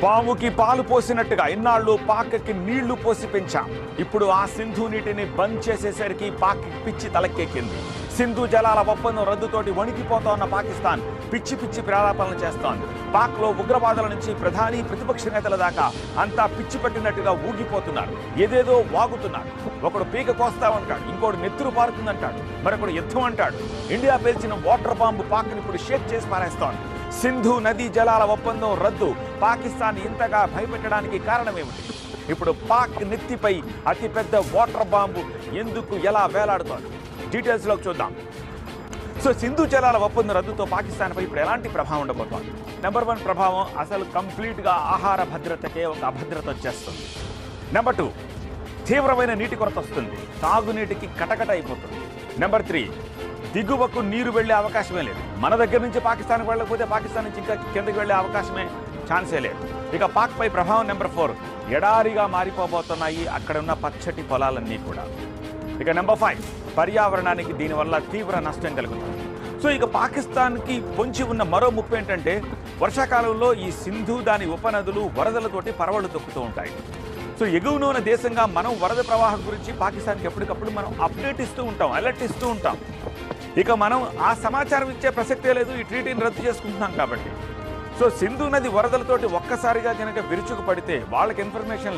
పాముకి పాలు పోసినట్టుగా ఇన్నాళ్ళు పాక్కి నీళ్లు పోసి పెంచాం. ఇప్పుడు ఆ సింధు నీటిని బంద్ చేసేసరికి పాక్ పిచ్చి తలకెక్కింది. సింధు జలాల ఒప్పందం రద్దుతోటి వణికిపోతోన్న పాకిస్తాన్ పిచ్చి పిచ్చి ప్రారంభాలను చేస్తోంది. పాక్లో ఉగ్రవాదుల నుంచి ప్రధాని ప్రతిపక్ష నేతల దాకా అంతా పిచ్చి పట్టినట్టుగా ఊగిపోతున్నారు. ఏదేదో వాగుతున్నారు. ఒకడు పీక కోస్తామంటాడు, ఇంకోటి నెత్తురు పారుతుందంటాడు, మరొకడు యుద్ధం అంటాడు. ఇండియా పేల్చిన వాటర్ బాంబు పాక్ని ఇప్పుడు షేక్ చేసి పారేస్తోంది. సింధు నదీ జలాల ఒప్పందం రద్దు పాకిస్తాన్ ఇంతగా భయపెట్టడానికి కారణమేమిటి? ఇప్పుడు పాక్ నెత్తిపై అతిపెద్ద వాటర్ బాంబు ఎందుకు ఎలా వేలాడుతోంది? డీటెయిల్స్లోకి చూద్దాం. సో సింధు జలాల ఒప్పందం రద్దుతో పాకిస్తాన్పై ఇప్పుడు ఎలాంటి ప్రభావం ఉండబోతోంది? నెంబర్ 1 ప్రభావం అసలు కంప్లీట్గా ఆహార భద్రతకే ఒక అభద్రత వచ్చేస్తుంది. నెంబర్ 2 తీవ్రమైన నీటి కొరత వస్తుంది. తాగునీటికి కటకట అయిపోతుంది. నెంబర్ 3 దిగువకు నీరు వెళ్లే అవకాశమే లేదు. మన దగ్గర నుంచి పాకిస్తాన్కి వెళ్ళకపోతే పాకిస్తాన్ నుంచి ఇంకా కిందకి వెళ్లే అవకాశమే ఛాన్సే లేదు. ఇక పాక్ పై ప్రభావం నెంబర్ 4 ఎడారిగా మారిపోబోతున్నాయి అక్కడ ఉన్న పచ్చటి పొలాలన్నీ కూడా. ఇక నెంబర్ 5 పర్యావరణానికి దీనివల్ల తీవ్ర నష్టం కలుగుతుంది. సో ఇక పాకిస్తాన్కి పొంచి ఉన్న మరో ముప్పు ఏంటంటే వర్షాకాలంలో ఈ సింధు దాని ఉపనదులు వరదలతోటి పరవళ్లు తొక్కుతూ ఉంటాయి. సో ఎగువన ఉన్న దేశంగా మనం వరద ప్రవాహం గురించి పాకిస్తాన్కి ఎప్పటికప్పుడు మనం అప్డేట్ ఇస్తూ ఉంటాం, అలర్ట్ ఇస్తూ ఉంటాం. ఇక మనం ఆ సమాచారం ఇచ్చే ప్రసక్తే లేదు, ఈ ట్రీటీని రద్దు చేసుకుంటున్నాం కాబట్టి. సో సింధు నది వరదలతోటి ఒక్కసారిగా కనుక విరుచుకు పడితే వాళ్ళకి ఇన్ఫర్మేషన్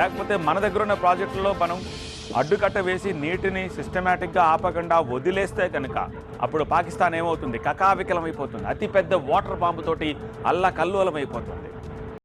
లేకపోతే మన దగ్గర ఉన్న ప్రాజెక్టుల్లో మనం అడ్డుకట్ట వేసి నీటిని సిస్టమేటిక్గా ఆపకుండా వదిలేస్తే కనుక అప్పుడు పాకిస్తాన్ ఏమవుతుంది? కకావికలం అయిపోతుంది. అతిపెద్ద వాటర్ బాంబుతోటి అల్లకల్లోలం అయిపోతుంది.